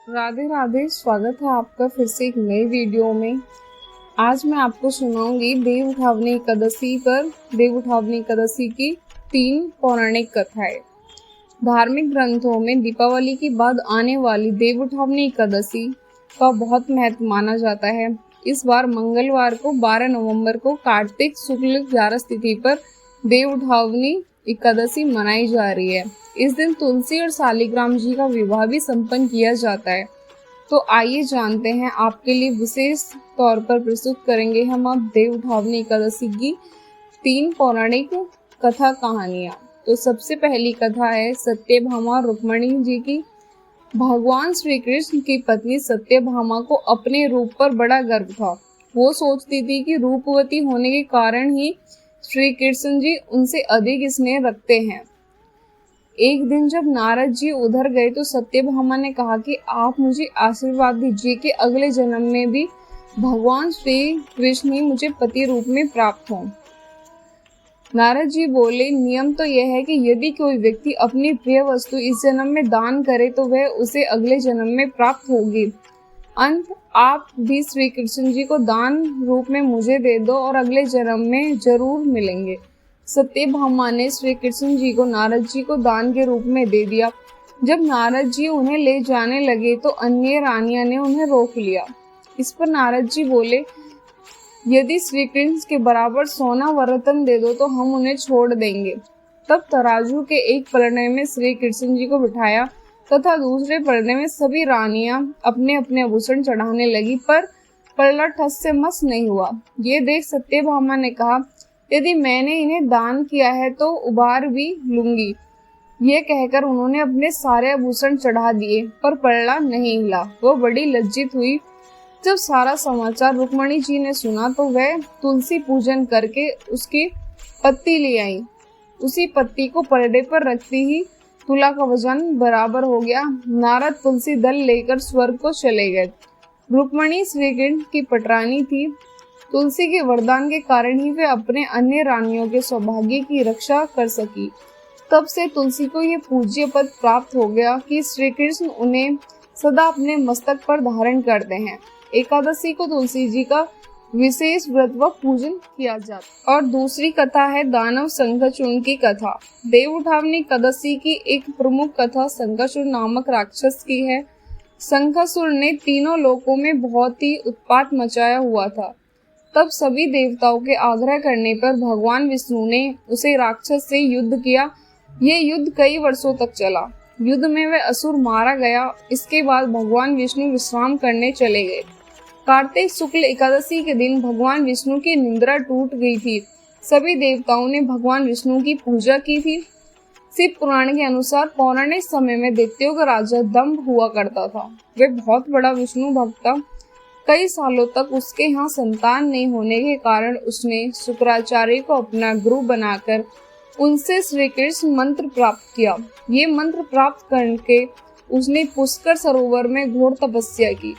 राधे राधे। स्वागत है आपका फिर से एक नई वीडियो में। आज मैं आपको सुनाऊंगी देव उठावनी एकादशी की 3 पौराणिक कथाएं। धार्मिक ग्रंथों में दीपावली के बाद आने वाली देव उठावनी एकादशी का बहुत महत्व माना जाता है। इस बार मंगलवार को 12 नवंबर को कार्तिक शुक्ल 11 तिथि पर देव उठावनी एकादशी मनाई जा रही है। इस दिन तुलसी और शालिग्राम जी का विवाह भी संपन्न किया जाता है। तो आइए जानते हैं, आपके लिए विशेष तौर पर प्रस्तुत करेंगे हम अब देव उठावनी एकादशी की 3 पौराणिक कथा कहानियां। तो सबसे पहली कथा है सत्यभामा और रुक्मिणी जी की। भगवान श्री कृष्ण की पत्नी सत्यभामा को अपने रूप पर बड़ा गर्व था। वो सोचती थी कि रूपवती होने के कारण ही श्री कृष्ण जी उनसे अधिक स्नेह रखते हैं। एक दिन जब नारद जी उधर गए तो सत्यभामा ने कहा कि आप मुझे आशीर्वाद दीजिए कि अगले जन्म में भी भगवान श्री कृष्ण ही मुझे पति रूप में प्राप्त हों। नारद जी बोले, नियम तो यह है कि यदि कोई व्यक्ति अपनी प्रिय वस्तु इस जन्म में दान करे तो वह उसे अगले जन्म में प्राप्त होगी। अंत आप भी श्री कृष्ण जी को दान रूप में मुझे दे दो और अगले जन्म में जरूर मिलेंगे। सत्यभामा ने श्री कृष्ण जी को नारद जी को दान के रूप में दे दिया। जब नारद जी उन्हें ले जाने लगे तो अन्य रानियां ने उन्हें रोक लिया। इस पर नारद जी बोले, यदि श्री कृष्ण के बराबर सोना व रत्न दे दो तो हम उन्हें छोड़ देंगे। तब तराजू के एक पलड़े में श्री कृष्ण जी को बिठाया तथा दूसरे पलड़े में सभी रानियां अपने अपने आभूषण चढ़ाने लगी, पर पलड़ा ठस से मस नहीं हुआ। ये देख सत्यभामा ने कहा, यदि मैंने इन्हें दान किया है तो उबार भी लूंगी। ये कहकर उन्होंने अपने सारे आभूषण चढ़ा दिए, पर पलड़ा नहीं हिला। वो बड़ी लज्जित हुई। जब सारा समाचार रुक्मिणी जी ने सुना तो वह तुलसी पूजन करके उसकी पत्ती ले आई। उसी पत्ती को पलड़े पर रखती ही तुला का वजन बराबर हो गया। नारद तुलसी दल लेकर स्वर्ग को चले गए। रुक्मिणी श्री कृष्ण की पटरानी थी। तुलसी के वरदान के कारण ही वे अपने अन्य रानियों के सौभाग्य की रक्षा कर सकी। तब से तुलसी को यह पूज्य पद प्राप्त हो गया कि श्री कृष्ण उन्हें सदा अपने मस्तक पर धारण करते हैं। एकादशी को तुलसी जी का विशेष व्रत व पूजन किया जाता। और दूसरी कथा है दानव शंखचूड़ की कथा। देव उठावनी एकादशी की एक प्रमुख कथा शंखचूड़ नामक राक्षस की है। शंखचूड़ ने तीनों लोकों में बहुत ही उत्पात मचाया हुआ था। तब सभी देवताओं के आग्रह करने पर भगवान विष्णु ने उसे राक्षस से युद्ध किया। ये युद्ध कई वर्षों तक चला। युद्ध में वह असुर मारा गया। इसके बाद भगवान विष्णु विश्राम करने चले गए। कार्तिक शुक्ल एकादशी के दिन भगवान विष्णु की निद्रा टूट गई थी। सभी देवताओं ने भगवान विष्णु की पूजा की थी। शिव पुराण के अनुसार पौराणिक समय में दैत्यों का राजा दंभ हुआ करता था। वह बहुत बड़ा विष्णु भक्त था। कई सालों तक उसके यहाँ संतान नहीं होने के कारण उसने शुक्राचार्य को अपना गुरु बनाकर उनसे श्री कृष्ण मंत्र प्राप्त किया। ये मंत्र प्राप्त करके उसने पुष्कर सरोवर में घोर तपस्या की।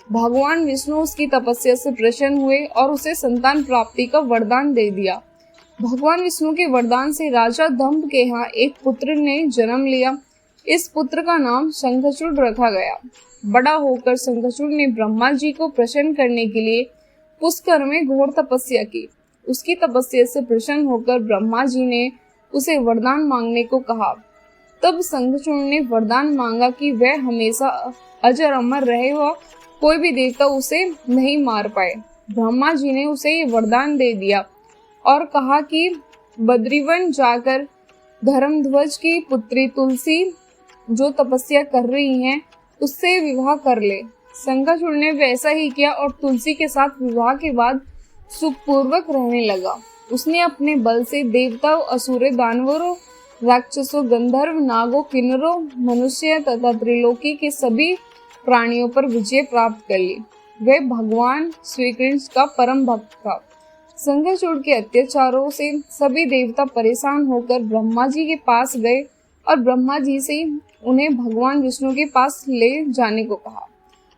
भगवान विष्णु उसकी तपस्या से प्रसन्न हुए और उसे संतान प्राप्ति का वरदान दे दिया। भगवान विष्णु के वरदान से राजा दंभ के यहाँ एक पुत्र ने जन्म लिया। इस पुत्र का नाम शंखचूड़ रखा गया। बड़ा होकर शंखचूड़ ने ब्रह्मा जी को प्रसन्न करने के लिए पुष्कर में घोर तपस्या की। उसकी तपस्या से प्रसन्न होकर ब्रह्मा जी ने उसे वरदान मांगने को कहा। तब शंखचूड़ ने वरदान मांगा कि वह हमेशा अजर अमर रहे और कोई भी देवता उसे नहीं मार पाए। ब्रह्मा जी ने उसे ये वरदान दे दिया और कहा कि बद्रीवन जाकर धर्मध्वज की पुत्री तुलसी जो तपस्या कर रही हैं उससे विवाह कर ले। शंखचूड़ ने वैसा ही किया और तुलसी के साथ विवाह के बाद सुखपूर्वक रहने लगा। उसने अपने बल से देवताओं, असुरों, दानवों, राक्षसों, गंधर्व, नागों, किन्नरों, मनुष्य तथा त्रिलोकी के सभी प्राणियों पर विजय प्राप्त कर ली। वह भगवान श्री कृष्ण का परम भक्त था। शंखचूड़ के अत्याचारों से सभी देवता परेशान होकर ब्रह्मा जी के पास गए और ब्रह्मा जी से उन्हें भगवान विष्णु के पास ले जाने को कहा।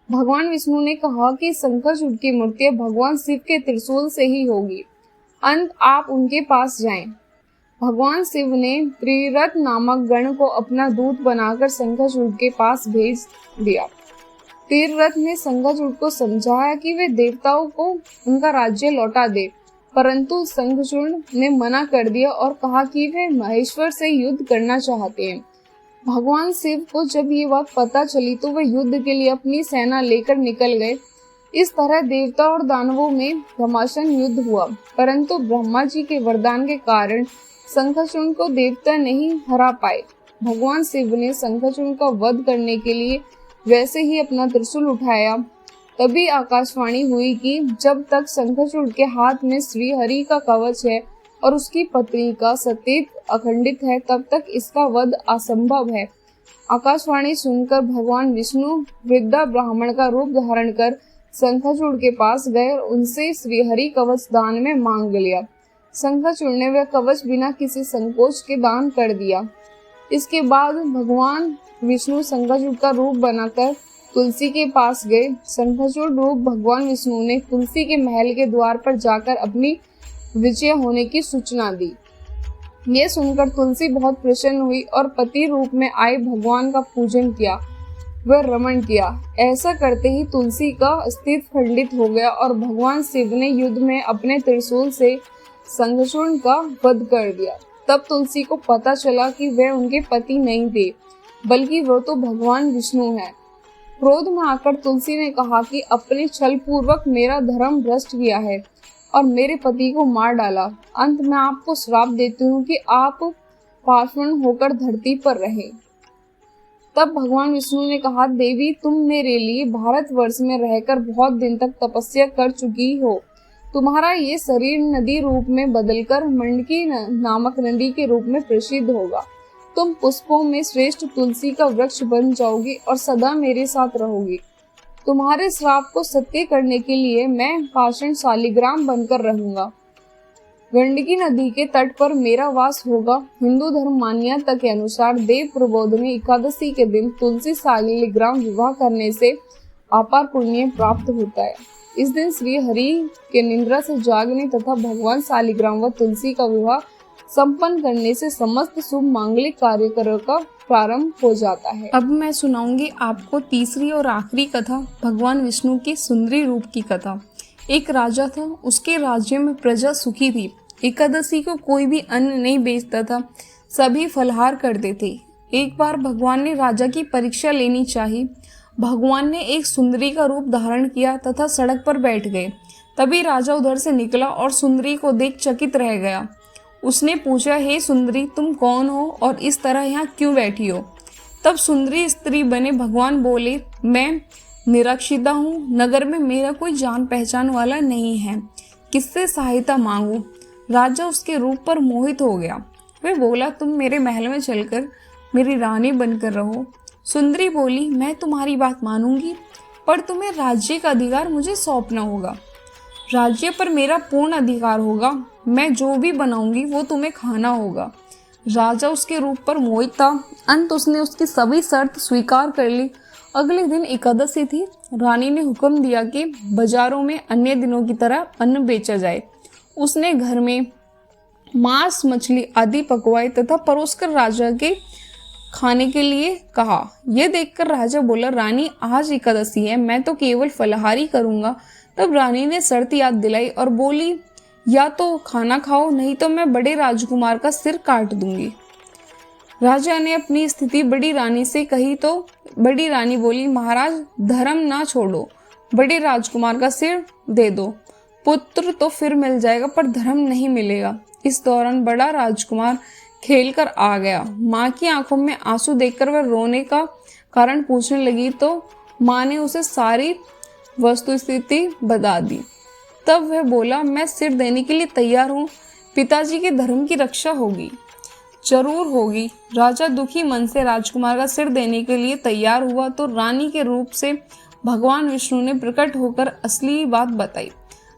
भगवान विष्णु ने कहा कि शंखचूड़ की मूर्ति भगवान शिव के त्रिशूल से ही होगी। अंत आप उनके पास जाएं। भगवान शिव ने त्रिरथ नामक गण को अपना दूत बनाकर शंखचूड़ के पास भेज दिया। तीररथ ने संघचूड़ को समझाया कि वे देवताओं को उनका राज्य लौटा दे, परंतु संघचूड़ ने मना कर दिया और कहा कि वे महेश्वर से युद्ध करना चाहते हैं। भगवान शिव को जब ये बात पता चली तो वे युद्ध के लिए अपनी सेना लेकर निकल गए। इस तरह देवता और दानवों में घमासान युद्ध हुआ, परंतु ब्रह्मा जी के वरदान के कारण शंखचूड़ को देवता नहीं हरा पाए। भगवान शिव ने शंखचूड़ का वध करने के लिए वैसे ही अपना त्रिशूल उठाया। तभी आकाशवाणी हुई कि जब तक शंखचूड़ के हाथ में श्री हरि का कवच है और उसकी पत्नी का सतीत अखंडित है, तब तक इसका वध असंभव है। आकाशवाणी सुनकर भगवान विष्णु वृद्धा ब्राह्मण का रूप धारण कर शंखचूड़ के पास गए और उनसे श्रीहरि कवच दान में मांग लिया। शंखचूड़ ने वह कवच बिना किसी संकोच के दान कर दिया। इसके बाद भगवान विष्णु शंखचूड़ का रूप बनाकर तुलसी के पास गए। शंखचूड़ रूप भगवान विष्णु ने तुलसी के महल के द्वार पर जाकर अपनी विजय होने की सूचना दी। ये सुनकर तुलसी बहुत प्रसन्न हुई और पति रूप में आए भगवान का पूजन किया, वह रमण किया। ऐसा करते ही तुलसी का अस्तित्व खंडित हो गया और भगवान शिव ने युद्ध में अपने त्रिशूल से शंखचूड़ का वध कर दिया। तब तुलसी को पता चला कि वह उनके पति नहीं थे, बल्कि वह तो भगवान विष्णु है। क्रोध में आकर तुलसी ने कहा कि अपने छल पूर्वक मेरा धर्म भ्रष्ट किया है और मेरे पति को मार डाला। अंत में आपको श्राप देती हूँ कि आप पाषाण होकर धरती पर रहे। तब भगवान विष्णु ने कहा, देवी तुम मेरे लिए भारतवर्ष में रहकर बहुत दिन तक तपस्या कर चुकी हो। तुम्हारा ये शरीर नदी रूप में बदलकर मंडकी नामक नदी के रूप में प्रसिद्ध होगा। तुम पुष्पों में श्रेष्ठ तुलसी का वृक्ष बन जाओगी और सदा मेरे साथ रहोगी। तुम्हारे श्राप को सत्य करने के लिए मैं पाषाण शालिग्राम बनकर रहूंगा। गंडकी नदी के तट पर मेरा वास होगा। हिंदू धर्म मान्यता के अनुसार देव प्रबोधनी एकादशी के दिन तुलसी शालिग्राम विवाह करने से अपार पुण्य प्राप्त होता है। इस दिन श्री हरि के निद्रा से जागने तथा भगवान शालिग्राम व तुलसी का विवाह संपन्न करने से समस्त शुभ मांगलिक कार्यों का प्रारंभ हो जाता है। अब मैं सुनाऊंगी आपको तीसरी और आखिरी कथा, भगवान विष्णु की सुंदरी रूप की कथा। एक राजा था, उसके राज्य में प्रजा सुखी थी। एकादशी को कोई भी अन्न नहीं बेचता था, सभी फलाहार करते थे। एक बार भगवान ने राजा की परीक्षा लेनी चाही। भगवान ने एक सुंदरी का रूप धारण किया तथा सड़क पर बैठ गए। तभी राजा उधर से निकला और सुंदरी को देख चकित रह गया। उसने पूछा, हे सुंदरी, तुम कौन हो और इस तरह यहाँ क्यों बैठी हो? तब सुंदरी स्त्री बने भगवान बोले, मैं निरक्षिता हूँ, नगर में मेरा कोई जान पहचान वाला नहीं है, किससे सहायता मांगू? राजा उसके रूप पर मोहित हो गया। वह बोला, तुम मेरे महल में चलकर मेरी रानी बनकर रहो। सुंदरी बोली, मैं तुम्हारी बात मानूंगी, पर तुम्हें राज्य का अधिकार मुझे सौंपना होगा। राज्य पर मेरा पूर्ण अधिकार होगा, मैं जो भी बनाऊंगी वो तुम्हें खाना होगा। राजा उसके रूप पर मोहित था। अंत उसने उसकी सभी शर्त स्वीकार कर ली। अगले दिन एकादशी थी। रानी ने हुक्म दिया कि बाजारों में अन्य दिनों की तरह अन्न बेचा जाए। उसने घर में मांस, मछली आदि पकवाए तथा परोसकर राजा के खाने के लिए कहा। यह देखकर राजा बोला, रानी आज एकादशी है, मैं तो केवल फलाहारी करूंगा। तब रानी ने शर्त याद दिलाई और बोली, या तो खाना खाओ, नहीं तो मैं बड़े राजकुमार का सिर काट दूंगी। राजा ने अपनी स्थिति बड़ी रानी से कही तो बड़ी रानी बोली, महाराज धर्म ना छोड़ो, बड़े राजकुमार का सिर दे दो। पुत्र तो फिर मिल जाएगा पर धर्म नहीं मिलेगा। इस दौरान बड़ा राजकुमार खेलकर आ गया। माँ की आंखों में आंसू देखकर वह रोने का कारण पूछने लगी तो माँ ने उसे सारी वस्तु स्थिति बता दी। तब वह बोला, मैं सिर देने के लिए तैयार हूँ, पिताजी के धर्म की रक्षा होगी। जरूर होगी। राजा दुखी मन से राजकुमार का सिर देने के लिए तैयार हुआ तो रानी के रूप से भगवान विष्णु ने प्रकट होकर असली बात बताई।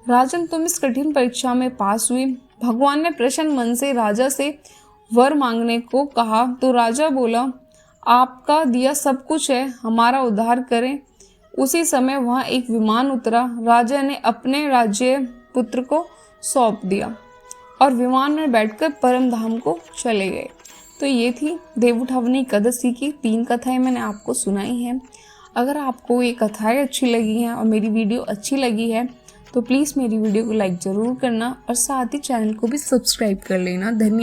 राजन, तुम इस कठिन परीक्षा में पास हुए। भगवान ने प्रसन्न मन से राजा से वर मांगने को कहा तो राजा बोला, आपका दिया सब कुछ है, हमारा उद्धार करें। उसी समय वहां एक विमान उतरा। राजा ने अपने राज्य पुत्र को सौंप दिया और विमान में बैठकर परम धाम को चले गए। तो ये थी देवउठावनी एकादशी की 3 कथाएं मैंने आपको सुनाई हैं। अगर आपको ये कथाएं अच्छी लगी हैं और मेरी वीडियो अच्छी लगी है तो प्लीज़ मेरी वीडियो को लाइक ज़रूर करना और साथ ही चैनल को भी सब्सक्राइब कर लेना। धन्यवाद।